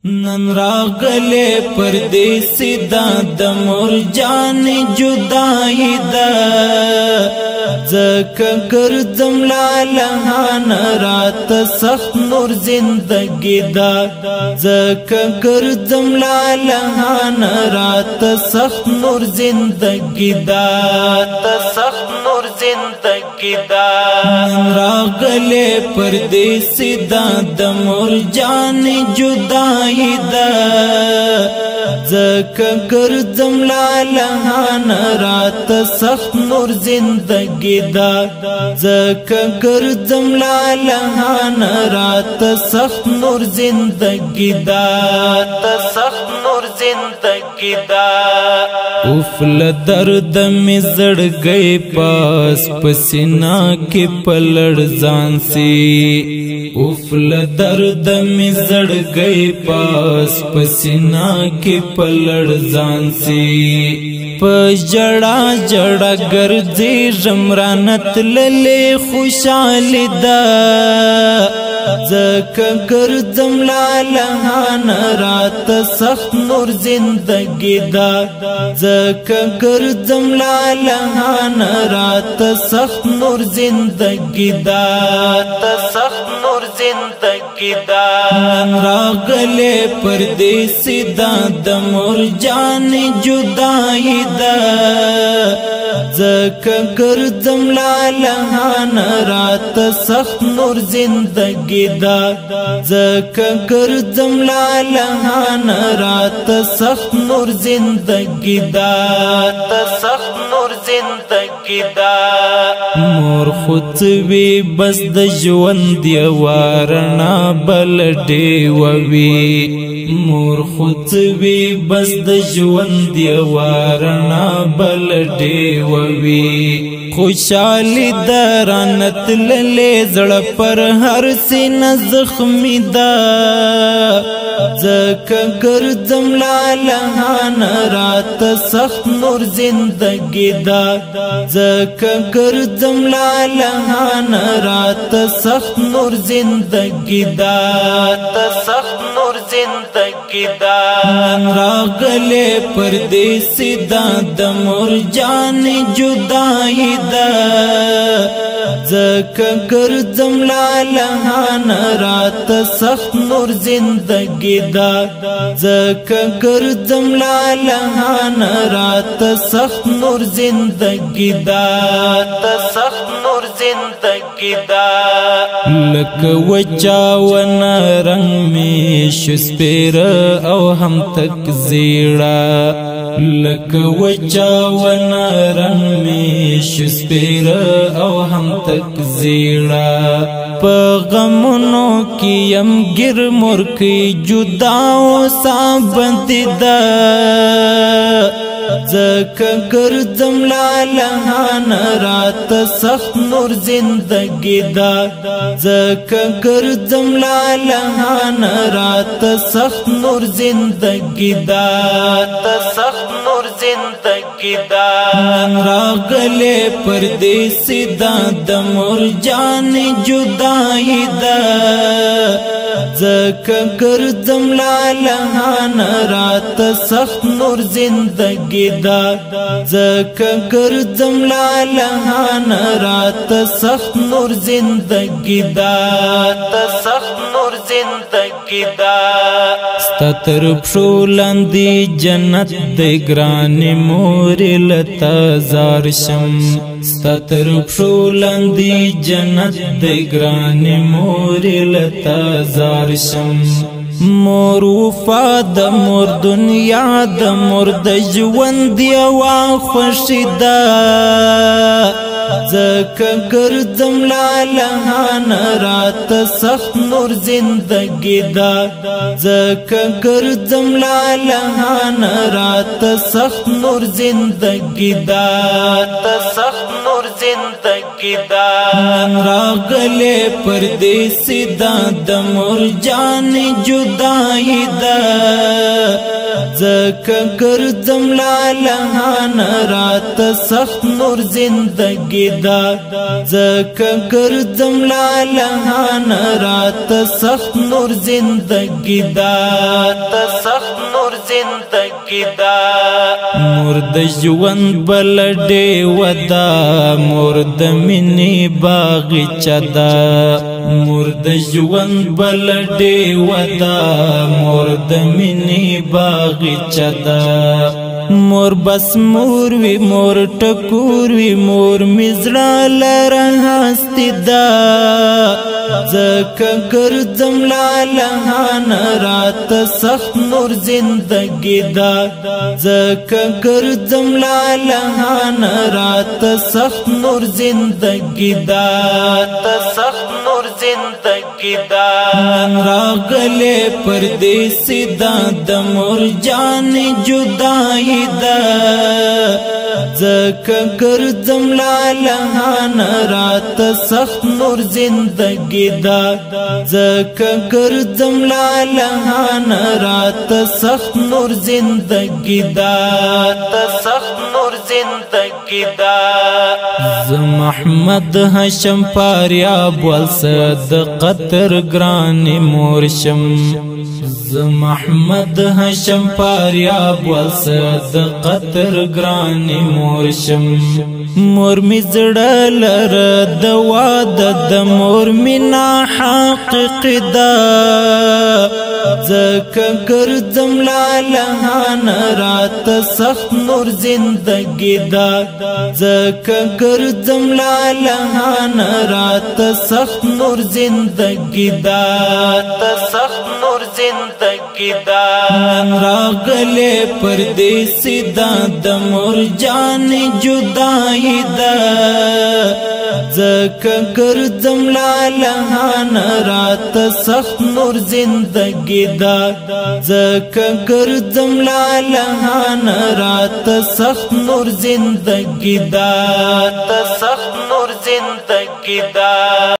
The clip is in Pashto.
نن راغلے پردیسی دا د مور جان جدائی دا زکا گردم لالہان رات سخت نور زندگی دا زکا گردم لالہان رات سخت نور زندگی دا سخت نور زندگی دا نن راغلے پردیسی دا د مور جان جدائی زکا گردم لالہان رات سخت نور زندگی دا زکا گردم لالہان رات سخت نور زندگی دا سخت نور زندگی دا افل درد میں زڑ گئی پاس پسینا کی پلڑ زان سی افل درد میں زڑ گئی پاس پسینا کی پلڑ زان سی پس جڑا جڑا گردی رمرانت للے خوشالی دا زکا گردم لالہان رات سخت نور زندگی دا زکا گردم لالہان رات سخت نور زندگی دا سخت نور زندگی دا نن راغلے پردیسی دا د مور جان جدائی دا زکا گردم لالہان رات سخت نور زندگی دا زکا گردم لالہان رات سخت نور زندگی دا سخت نور زندگی دا مور خود وی بس د ژوند یوارنا بلډې ووي مور خود وی بس د ژوند یوارنا بلډې ووي خوشالی درانت للے زړه پر هر سینه زخمی دا زکا گردم لالہان رات سخت نور زندگی دا زکا گردم لالہان رات سخت نور زندگی دا سخت نور زندگی دا نن راغلے پردیسی دا د مور جان جدائی دا زکا گردم لالہان رات سخت نور زندگی دا زکا گردم لالہان رات سخت نور زندگی دا سخت نور زندگی دا لک وچاون رنگ میں شسپیر او ہم تک زیڑا لک وچاون رنگ میں شسپیر او ہم تک زیڑا پا غمونو کی یم گر مرکی جداو سابندی دا زکا گردم لالہان رات سخت نور زندگی دا زکا گردم لالہان رات سخت نور زندگی دا سخت نور زندگی دا نن راغلے پردیسی دا د مور جان جدائی دا زکا گردم لالہان رات سخت نور زندگی دا زکا گردم لالہان رات سخت نور زندگی دا سخت نور زندگی دا ستا طرف شو لاندی جنت دے گرانی موری لتا زارشم ستا طرف شو لاندی جنت دے گرانی موری لتا زارشم مور وفا د مور دنیا د مور د ژوند یوه خوښي ده زکا گردم لالہان رات سخت نور زندگی دا زکا گردم لالہان رات سخت نور زندگی دا سخت نور زندگی دا نن راغلے پردیسی دا د مور جان جدائی دا زکا گردم لالهان رات سخت نور زندگی دا زکا گردم لالهان رات سخت نور زندگی دا سخت نور زندگی دا مرد ژوند بلډې ودا مرد منی باغچه دا مرد ژوند بلډې ودا مرد منی باغچه دا مور بس مور وی مور ټکور وی مور مزړه لرهستی دا زکا گردم لالهان رات سخت نور زندگی دا زکا گردم لالهان رات سخت نور زندگی دا سخت نور زندگی دا راغلے پردیسی دا دمور جان جدائی دا زکا گردم لالهان رات سخت نور زندگی دا زکا گردم لالهان رات سخت نور زندگی دا سخت نور زندگی دا محمد هاشم فاریاب والسد قطر گرانی مورشم محمد هاشم فاریاب والسد قطر گرانی مورشم مور می زړه لره د واده د مور مینا حقیق دا زکا گردم لالهان رات سخت نور زندگی دا زکا گردم لالهان رات سخت نور زندگی دا سخت نور زندگی دا راغلے پردیسی دا د مور جان جدائی دا زکا گردم لالهان رات سخت نور زندگی دا زکا گردم لالهان رات سخت نور زندگی دا سخت نور زندگی دا